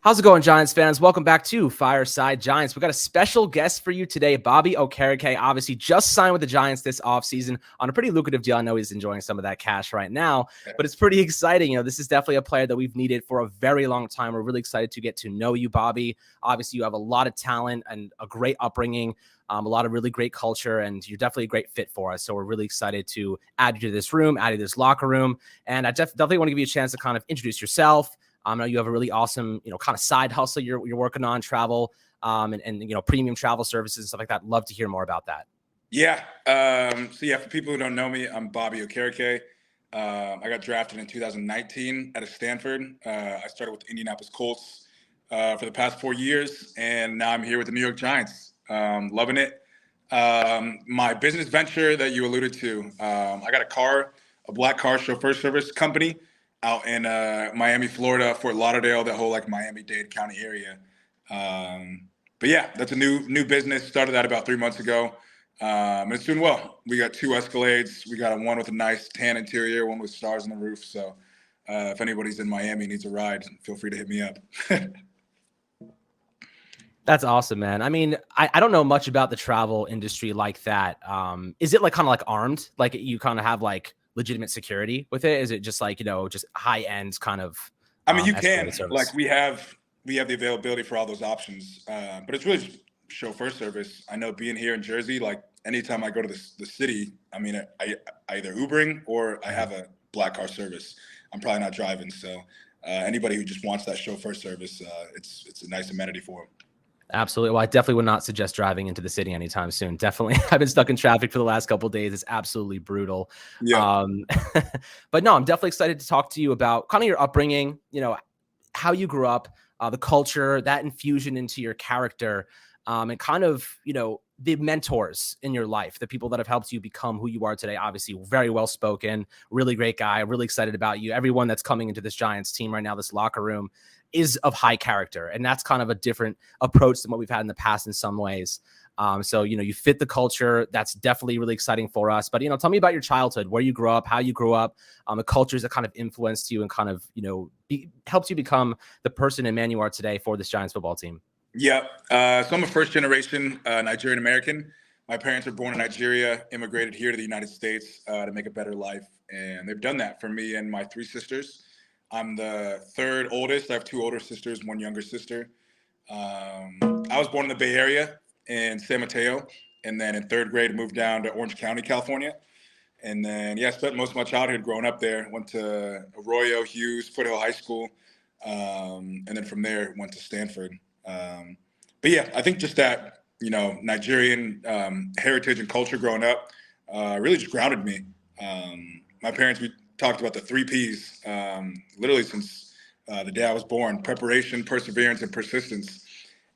How's it going, Giants fans? Welcome back to Fireside Giants. We got a special guest for you today, Bobby Okereke. Obviously, just signed with the Giants this offseason on a pretty lucrative deal. I know he's enjoying some of that cash right now, but it's pretty exciting. This is definitely a player that we've needed for a very long time. We're really excited to get to know you, Bobby. Obviously, you have a lot of talent and a great upbringing, a lot of really great culture, and you're definitely a great fit for us. So we're really excited to add you to this room, add you to this locker room. And I definitely want to give you a chance to kind of introduce yourself. I know you have a really awesome, kind of side hustle you're working on, travel, and premium travel services and stuff like that. Love to hear more about that. Yeah. For people who don't know me, I'm Bobby Okereke. I got drafted in 2019 out of Stanford. I started with the Indianapolis Colts for the past 4 years, and now I'm here with the New York Giants. Loving it. My business venture that you alluded to, I got a black car chauffeur service company out in Miami, Florida, Fort Lauderdale, that whole Miami-Dade County area. But yeah, that's a new business. Started that about 3 months ago. And it's doing well. We got 2 Escalades. We got one with a nice tan interior, one with stars on the roof. So if anybody's in Miami needs a ride, feel free to hit me up. That's awesome, man. I mean, I don't know much about the travel industry like that. Is it kind of armed? Like you kind of have legitimate security with it? Is it just just high end kind of? I mean, you can service? we have the availability for all those options, but it's really just chauffeur service. I know being here in Jersey, anytime I go to the city, I mean, I either Ubering or I have a black car service. I'm probably not driving, so anybody who just wants that chauffeur service, it's a nice amenity for them. Absolutely. Well, I definitely would not suggest driving into the city anytime soon. Definitely. I've been stuck in traffic for the last couple of days. It's absolutely brutal. Yeah. But no, I'm definitely excited to talk to you about kind of your upbringing, how you grew up, the culture, that infusion into your character, and kind of, the mentors in your life, the people that have helped you become who you are today. Obviously, very well spoken, really great guy. Really excited about you. Everyone that's coming into this Giants team right now, this locker room, is of high character. And that's kind of a different approach than what we've had in the past in some ways. So, you fit the culture. That's definitely really exciting for us. But, tell me about your childhood, where you grew up, how you grew up, the cultures that kind of influenced you and kind of, helps you become the person and man you are today for this Giants football team. Yeah. So I'm a first generation Nigerian American. My parents were born in Nigeria, immigrated here to the United States to make a better life. And they've done that for me and my 3 sisters. I'm the 3rd oldest. I have 2 older sisters, 1 younger sister. I was born in the Bay Area in San Mateo. And then in 3rd grade, moved down to Orange County, California. And then, I spent most of my childhood growing up there. Went to Arroyo, Hughes, Foothill High School. And then from there, went to Stanford. But yeah, I think just that, Nigerian heritage and culture growing up really just grounded me. My parents, we talked about the 3 Ps literally since the day I was born: preparation, perseverance, and persistence.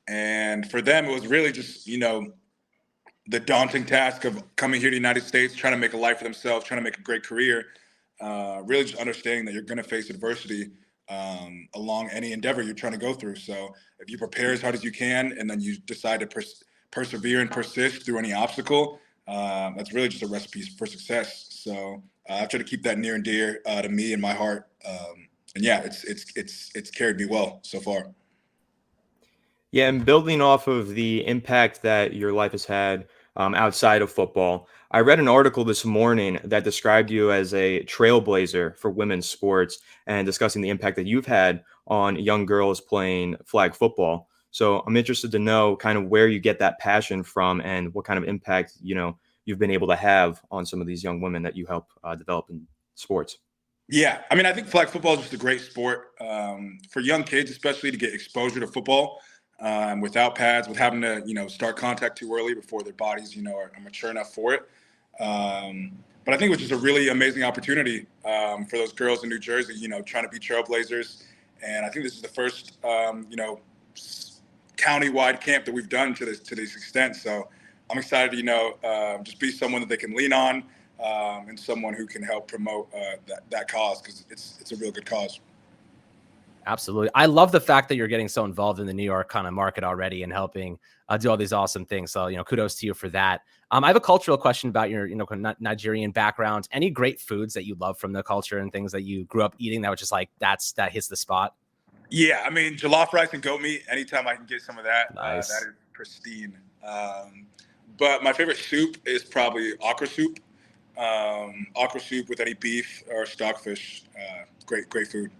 And for them, it was really just, the daunting task of coming here to the United States, trying to make a life for themselves, trying to make a great career, really just understanding that you're going to face adversity along any endeavor you're trying to go through. So if you prepare as hard as you can, and then you decide to persevere and persist through any obstacle, that's really just a recipe for success. So I try to keep that near and dear to me and my heart. And yeah, it's carried me well so far. Yeah, and building off of the impact that your life has had outside of football, I read an article this morning that described you as a trailblazer for women's sports and discussing the impact that you've had on young girls playing flag football. So I'm interested to know kind of where you get that passion from and what kind of impact, you've been able to have on some of these young women that you help develop in sports. Yeah, I mean, I think flag football is just a great sport for young kids, especially to get exposure to football without pads, with having to, start contact too early before their bodies, are mature enough for it. But I think it was just a really amazing opportunity for those girls in New Jersey, trying to be trailblazers. And I think this is the first, county-wide camp that we've done to this extent. So I'm excited to, just be someone that they can lean on and someone who can help promote that cause, because it's a real good cause. Absolutely. I love the fact that you're getting so involved in the New York kind of market already and helping do all these awesome things. So, kudos to you for that. I have a cultural question about your, Nigerian background. Any great foods that you love from the culture and things that you grew up eating that was just that hits the spot? Yeah, I mean, jollof rice and goat meat. Anytime I can get some of that, that Nice. is pristine. But my favorite soup is probably okra soup. Okra soup with any beef or stockfish. Great food.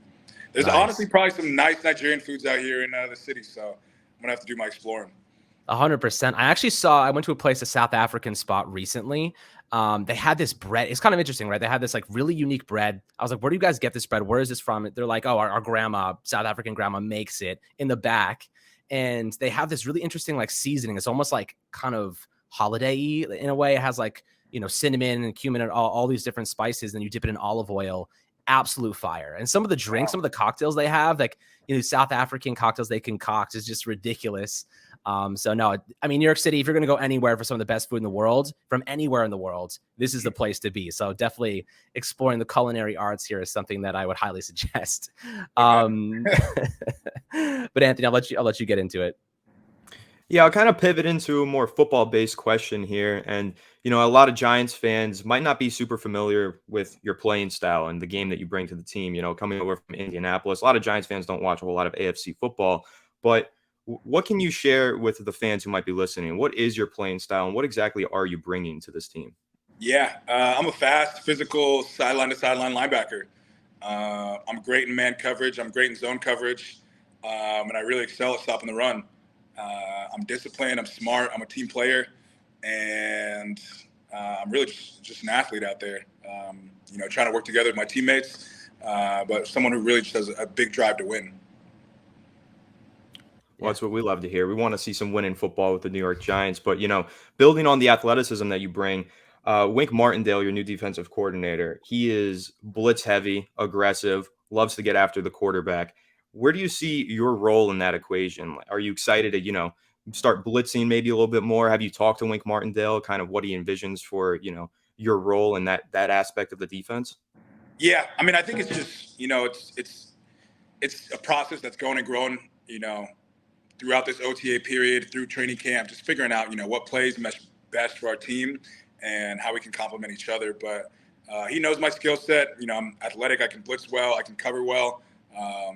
There's honestly Nice. probably some nice Nigerian foods out here in the city, so I'm gonna have to do my exploring. 100%. I went to a place, a South African spot recently. They had this bread. It's kind of interesting, right? They had this like really unique bread. I was like, where do you guys get this bread? Where is this from? They're like, oh, our grandma, South African grandma makes it in the back. And they have this really interesting like seasoning. It's almost like kind of holiday-y in a way. It has like, cinnamon and cumin and all these different spices. And you dip it in olive oil. Absolute fire. And some of the drinks, Wow. some of the cocktails they have, like, South African cocktails they concoct is just ridiculous. So no, I mean, New York City, if you're going to go anywhere for some of the best food in the world from anywhere in the world, this is the place to be. So definitely exploring the culinary arts here is something that I would highly suggest. Imagine. But Anthony, I'll let you get into it. Yeah, I'll kind of pivot into a more football-based question here. And, a lot of Giants fans might not be super familiar with your playing style and the game that you bring to the team. Coming over from Indianapolis, a lot of Giants fans don't watch a whole lot of AFC football. But what can you share with the fans who might be listening? What is your playing style, and what exactly are you bringing to this team? Yeah, I'm a fast, physical, sideline to sideline linebacker. I'm great in man coverage. I'm great in zone coverage, and I really excel at stopping the run. I'm disciplined. I'm smart. I'm a team player, and I'm really just an athlete out there. Trying to work together with my teammates, but someone who really just has a big drive to win. Well, Yeah. that's what we love to hear. We want to see some winning football with the New York Giants. But, building on the athleticism that you bring, Wink Martindale, your new defensive coordinator, he is blitz heavy, aggressive, loves to get after the quarterback. Where do you see your role in that equation? Are you excited to, start blitzing maybe a little bit more? Have you talked to Wink Martindale, kind of what he envisions for, your role in that aspect of the defense? Yeah, I mean, I think it's just it's a process that's going and growing. Throughout this OTA period, through training camp, just figuring out, what plays mesh best for our team and how we can complement each other. But he knows my skill set. I'm athletic. I can blitz well. I can cover well.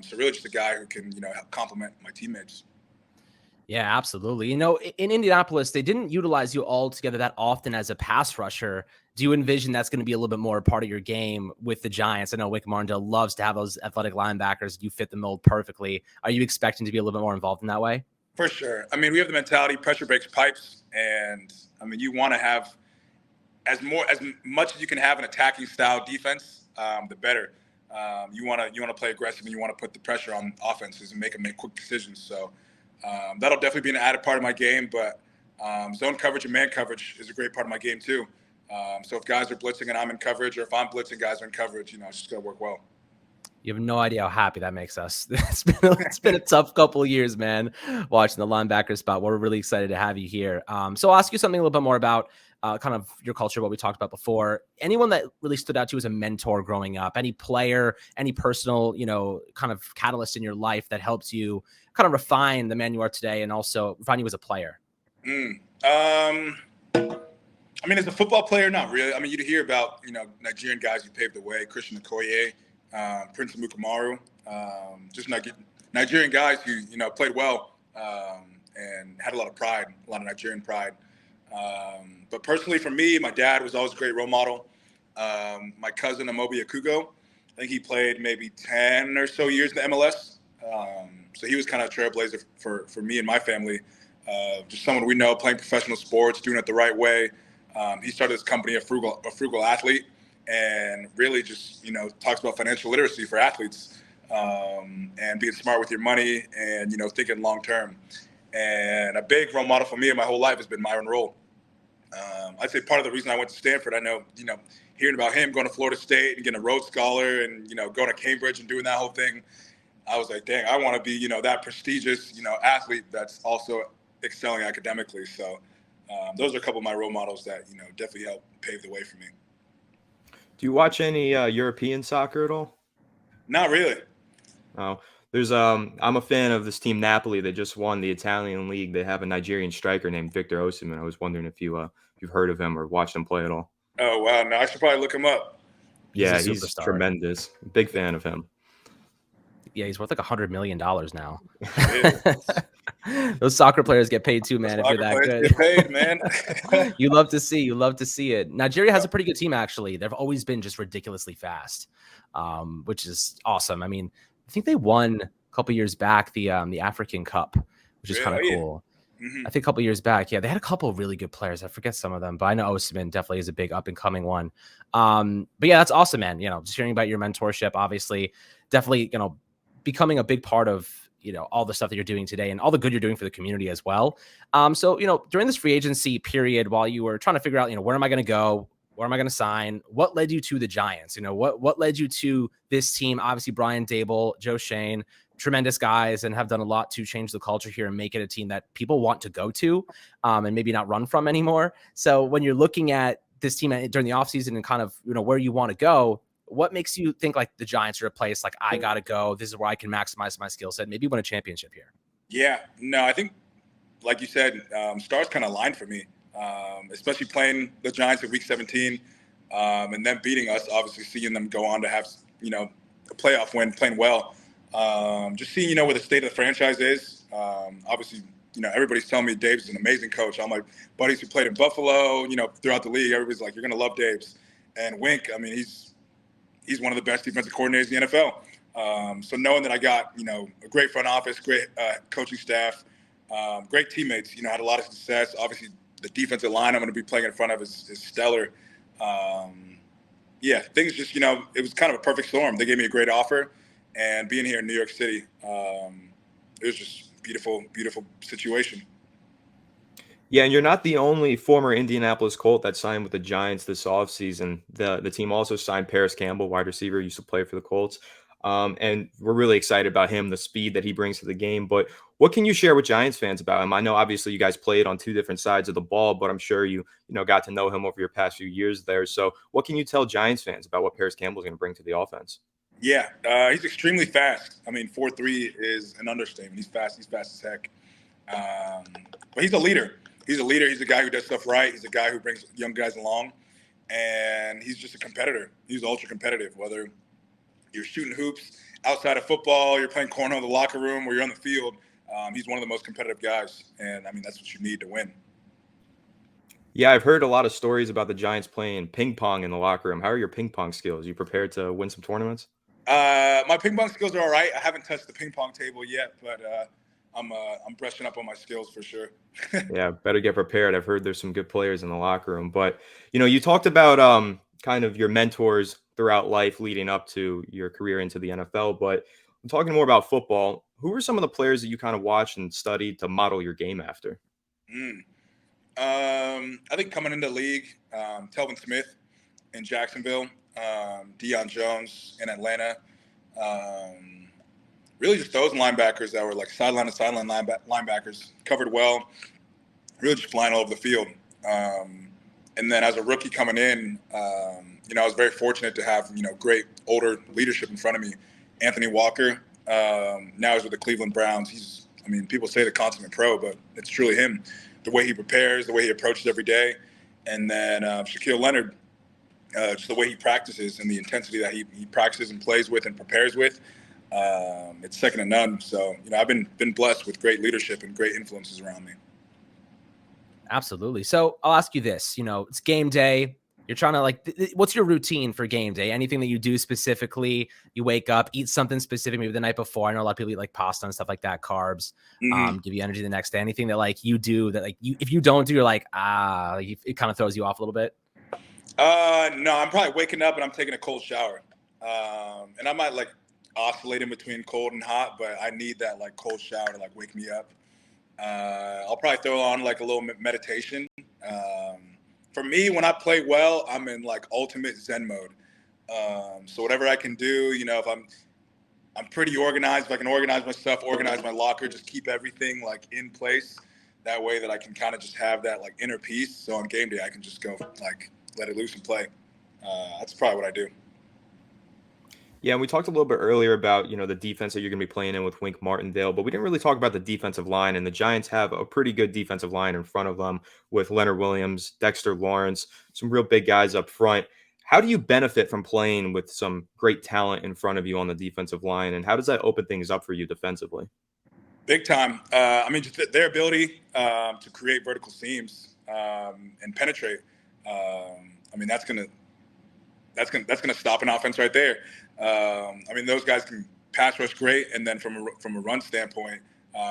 So really just a guy who can, help complement my teammates. Yeah, absolutely. In Indianapolis, they didn't utilize you all together that often as a pass rusher. Do you envision that's going to be a little bit more a part of your game with the Giants? I know Wick Martindale loves to have those athletic linebackers. You fit the mold perfectly. Are you expecting to be a little bit more involved in that way? For sure. I mean, we have the mentality pressure breaks pipes. And I mean, you want to have as much as you can have an attacking style defense, the better. You want to play aggressive, and you want to put the pressure on offenses and make them make quick decisions. So that'll definitely be an added part of my game. But zone coverage and man coverage is a great part of my game too. So if guys are blitzing and I'm in coverage, or if I'm blitzing, guys are in coverage, it's just gonna work well. You have no idea how happy that makes us. It's been a tough couple of years, man, watching the linebacker spot. We're really excited to have you here. So I'll ask you something a little bit more about kind of your culture, what we talked about before. Anyone that really stood out to you as a mentor growing up? Any player, any personal, kind of catalyst in your life that helps you kind of refine the man you are today and also refine you as a player? I mean, as a football player, not really. I mean, you'd hear about Nigerian guys who paved the way: Christian Okoye, Prince Mukamaru, just Nigerian guys who played well and had a lot of pride, a lot of Nigerian pride. But personally, for me, my dad was always a great role model. My cousin Amobi Akugo, I think he played maybe 10 or so years in the MLS. So he was kind of a trailblazer for me and my family. Just someone we know playing professional sports, doing it the right way. He started this company, a frugal athlete, and really just talks about financial literacy for athletes and being smart with your money and thinking long term. And a big role model for me in my whole life has been Myron Rolle. I'd say part of the reason I went to Stanford, I know hearing about him going to Florida State and getting a Rhodes Scholar and going to Cambridge and doing that whole thing, I was like, dang, I want to be that prestigious athlete that's also excelling academically. So those are a couple of my role models that definitely helped pave the way for me. Do you watch any European soccer at all? Not really. Oh, I'm a fan of this team Napoli. They just won the Italian league. They have a Nigerian striker named Victor Osimhen. I was wondering if you've heard of him or watched him play at all. Oh wow, no, I should probably look him up. He's a Yeah, he's superstar. tremendous. Big fan of him. Yeah, he's worth like $100 million now. Shit. Those soccer players get paid too, man. If you're Soccer that players good, get paid, man. you love to see. You love to see it. Nigeria has a pretty good team, actually. They've always been just ridiculously fast, which is awesome. I mean, I think they won a couple years back the African Cup, which is kind of Oh, yeah. cool. Mhm. I think a couple years back, yeah, they had a couple of really good players. I forget some of them, but I know Osimhen definitely is a big up and coming one. But yeah, that's awesome, man. You know, just hearing about your mentorship, obviously, definitely, you know, becoming a big part of, you know, all the stuff that you're doing today and all the good you're doing for the community as well. So, you know, during this free agency period, while you were trying to figure out, you know, where am I going to go? Where am I going to sign? What led you to the Giants? You know, what led you to this team? Obviously, Brian Dable, Joe Shane, tremendous guys, and have done a lot to change the culture here and make it a team that people want to go to, and maybe not run from anymore. So when you're looking at this team during the offseason and kind of, you know, where you want to go, what makes you think like the Giants are a place like, I got to go, this is where I can maximize my skill set, maybe win a championship here? Yeah, no, I think, like you said, stars kind of aligned for me, especially playing the Giants at Week 17, and then beating us. Obviously, seeing them go on to have, you know, a playoff win, playing well. Just seeing, you know, where the state of the franchise is. Obviously, you know, everybody's telling me Dave's an amazing coach. All my buddies who played in Buffalo, you know, throughout the league, everybody's like, you're gonna love Dave's. And Wink, I mean, he's one of the best defensive coordinators in the NFL. So knowing that I got, you know, a great front office, great coaching staff, great teammates, you know, had a lot of success. Obviously, the defensive line I'm going to be playing in front of is stellar. Yeah, things just, you know, it was kind of a perfect storm. They gave me a great offer, and being here in New York City, it was just beautiful, beautiful situation. Yeah, and you're not the only former Indianapolis Colt that signed with the Giants this offseason. The team also signed Paris Campbell, wide receiver, used to play for the Colts. And we're really excited about him, the speed that he brings to the game. But what can you share with Giants fans about him? I know obviously you guys played on two different sides of the ball, but I'm sure you know got to know him over your past few years there. So what can you tell Giants fans about what Paris Campbell is going to bring to the offense? Yeah, he's extremely fast. I mean, 4.3 is an understatement. He's fast. He's fast as heck. But he's a leader. He's a leader. He's a guy who does stuff right. He's a guy who brings young guys along. And he's just a competitor. He's ultra competitive, whether you're shooting hoops outside of football, you're playing corner in the locker room, or you're on the field. He's one of the most competitive guys. And, I mean, that's what you need to win. Yeah, I've heard a lot of stories about the Giants playing ping pong in the locker room. How are your ping pong skills? You prepared to win some tournaments? My ping pong skills are all right. I haven't touched the ping pong table yet, but I'm brushing up on my skills for sure. Yeah, better get prepared. I've heard there's some good players in the locker room. But, you know, you talked about kind of your mentors throughout life leading up to your career into the NFL, but I'm talking more about football. Who are some of the players that you kind of watched and studied to model your game after? Mm. I think coming into the league, Telvin Smith in Jacksonville, Deion Jones in Atlanta. Really just those linebackers that were like sideline to sideline linebackers, covered well, really just flying all over the field. And then as a rookie coming in, you know, I was very fortunate to have, you know, great older leadership in front of me. Anthony Walker, now he's with the Cleveland Browns. He's, I mean, people say the consummate pro, but it's truly him. The way he prepares, the way he approaches every day. And then Shaquille Leonard, just the way he practices and the intensity that he practices and plays with and prepares with. It's second to none. So, you know, I've been blessed with great leadership and great influences around me. Absolutely. So I'll ask you this, you know, it's game day. You're trying to like, what's your routine for game day? Anything that you do specifically? You wake up, eat something specific, maybe the night before. I know a lot of people eat like pasta and stuff like that, carbs, give you energy the next day. Anything that like you do that like you, if you don't do, you're like, like, it kind of throws you off a little bit. No, I'm probably waking up and I'm taking a cold shower. And I might like oscillate in between cold and hot, but I need that like cold shower to like wake me up. I'll probably throw on like a little meditation. For me, when I play well, I'm in like ultimate Zen mode. So whatever I can do, you know, if I'm pretty organized, if I can organize my stuff, organize my locker, just keep everything like in place. That way that I can kind of just have that like inner peace. So on game day, I can just go like let it loose and play. That's probably what I do. Yeah, and we talked a little bit earlier about, you know, the defense that you're going to be playing in with Wink Martindale, but we didn't really talk about the defensive line, and the Giants have a pretty good defensive line in front of them with Leonard Williams, Dexter Lawrence, some real big guys up front. How do you benefit from playing with some great talent in front of you on the defensive line, and how does that open things up for you defensively? Big time. I mean, just their ability to create vertical seams and penetrate. I mean, that's gonna stop an offense right there. I mean, those guys can pass rush great, and then from a run standpoint,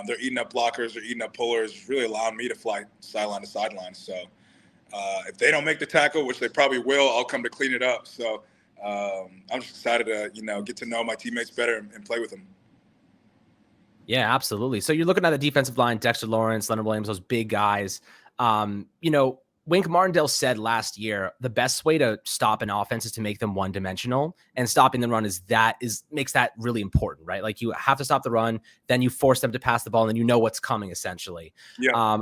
they're eating up blockers, they're eating up pullers, really allowing me to fly sideline to sideline. So if they don't make the tackle, which they probably will, I'll come to clean it up. So I'm just excited to get to know my teammates better and play with them. Yeah, absolutely. So you're looking at the defensive line, Dexter Lawrence, Leonard Williams, those big guys. Wink Martindale said last year, the best way to stop an offense is to make them one dimensional, and stopping the run makes that really important, right? Like you have to stop the run, then you force them to pass the ball, and then what's coming essentially. Yeah.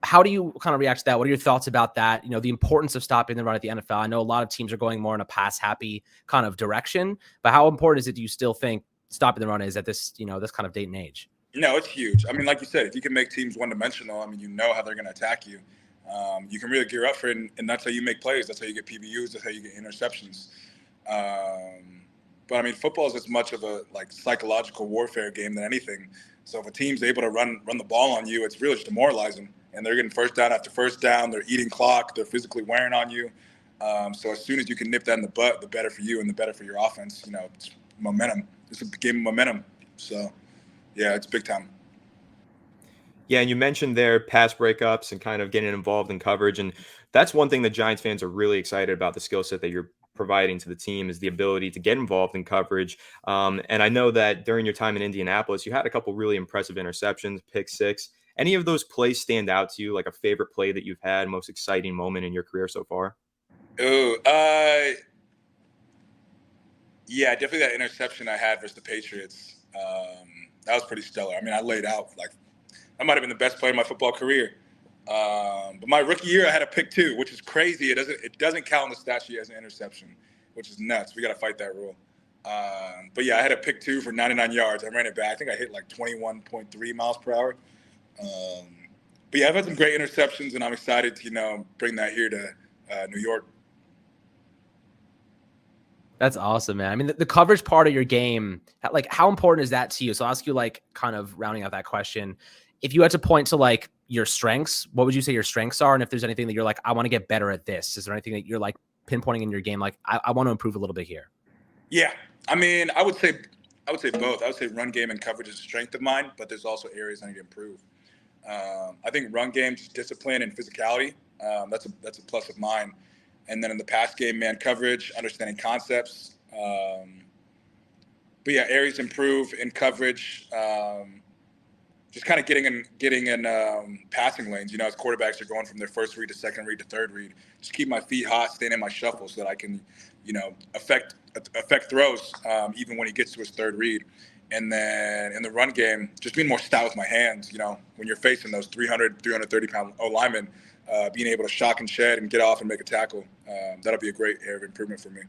How do you kind of react to that? What are your thoughts about that? The importance of stopping the run at the NFL. I know a lot of teams are going more in a pass happy kind of direction, but how important is it, do you still think, stopping the run is at this, this kind of date and age? No, it's huge. I mean, like you said, if you can make teams one-dimensional, I mean, you know how they're going to attack you. You can really gear up for it, and that's how you make plays. That's how you get PBUs. That's how you get interceptions. But I mean, football is as much of a psychological warfare game than anything. So if a team's able to run the ball on you, it's really just demoralizing. And they're getting first down after first down. They're eating clock. They're physically wearing on you. So as soon as you can nip that in the butt, the better for you and the better for your offense. It's momentum. It's a game of momentum. So, yeah, it's big time. Yeah, and you mentioned their pass breakups and kind of getting involved in coverage, and that's one thing that Giants fans are really excited about, the skill set that you're providing to the team is the ability to get involved in coverage. And I know that during your time in Indianapolis, you had a couple really impressive interceptions, pick six. Any of those plays stand out to you, like a favorite play that you've had, most exciting moment in your career so far? Oh, yeah, definitely that interception I had versus the Patriots. That was pretty stellar. I mean, I laid out I might have been the best player in my football career. But my rookie year, I had a pick two, which is crazy. It doesn't count in the stat sheet as an interception, which is nuts. We got to fight that rule. But yeah, I had a pick two for 99 yards. I ran it back. I think I hit 21.3 miles per hour. But yeah, I've had some great interceptions, and I'm excited to bring that here to New York. That's awesome, man. I mean, the coverage part of your game, how important is that to you? So I'll ask you, kind of rounding out that question. If you had to point to your strengths, what would you say your strengths are? And if there's anything that you're I want to get better at this, is there anything that you're pinpointing in your game? I want to improve a little bit here. Yeah. I mean, I would say both. I would say run game and coverage is a strength of mine, but there's also areas I need to improve. I think run game, just discipline and physicality. That's a plus of mine. And then in the pass game, man coverage, understanding concepts. But yeah, areas to improve in coverage. Just kind of getting in passing lanes. As quarterbacks are going from their first read to second read to third read, just keep my feet hot, staying in my shuffle so that I can, affect throws even when he gets to his third read. And then in the run game, just being more stout with my hands. When you're facing those 330-pound O-linemen, being able to shock and shed and get off and make a tackle, that'll be a great area of improvement for me.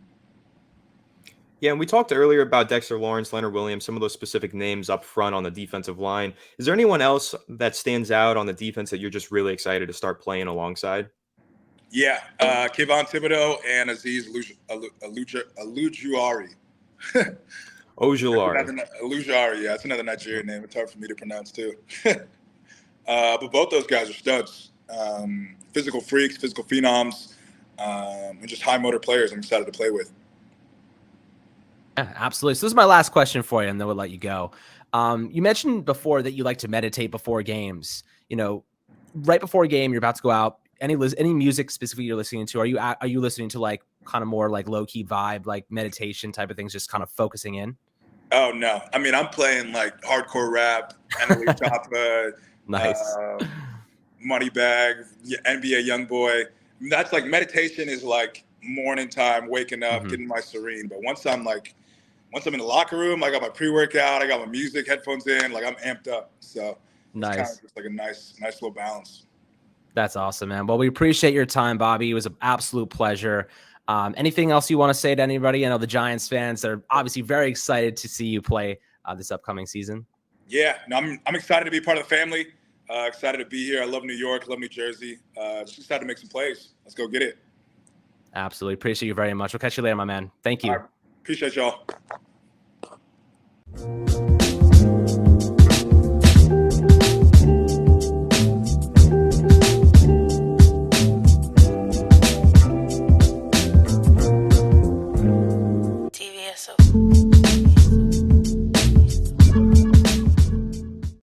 Yeah, and we talked earlier about Dexter Lawrence, Leonard Williams, some of those specific names up front on the defensive line. Is there anyone else that stands out on the defense that you're just really excited to start playing alongside? Yeah, Kayvon Thibodeau and Aziz Alujuari. Ojulari. Alujuari, yeah, that's another Nigerian name. It's hard for me to pronounce too. But both those guys are studs. Physical freaks, physical phenoms, and just high motor players I'm excited to play with. Yeah, absolutely. So this is my last question for you, and then we'll let you go. You mentioned before that you like to meditate before games. Right before a game, you're about to go out. Any music specifically you're listening to? Are you listening to kind of more low key vibe, meditation type of things, just kind of focusing in? Oh no! I mean, I'm playing hardcore rap, Annalise Choppa, Nice. Moneybag, NBA YoungBoy. That's meditation is morning time, waking up, getting my serene. But once I'm in the locker room, I got my pre-workout, I got my music, headphones in, I'm amped up. So Nice. It's kind of just a nice little balance. That's awesome, man. Well, we appreciate your time, Bobby. It was an absolute pleasure. Anything else you want to say to anybody? I know the Giants fans are obviously very excited to see you play this upcoming season. Yeah, no, I'm excited to be part of the family. Excited to be here. I love New York, love New Jersey. Just excited to make some plays. Let's go get it. Absolutely. Appreciate you very much. We'll catch you later, my man. Thank you. Appreciate y'all.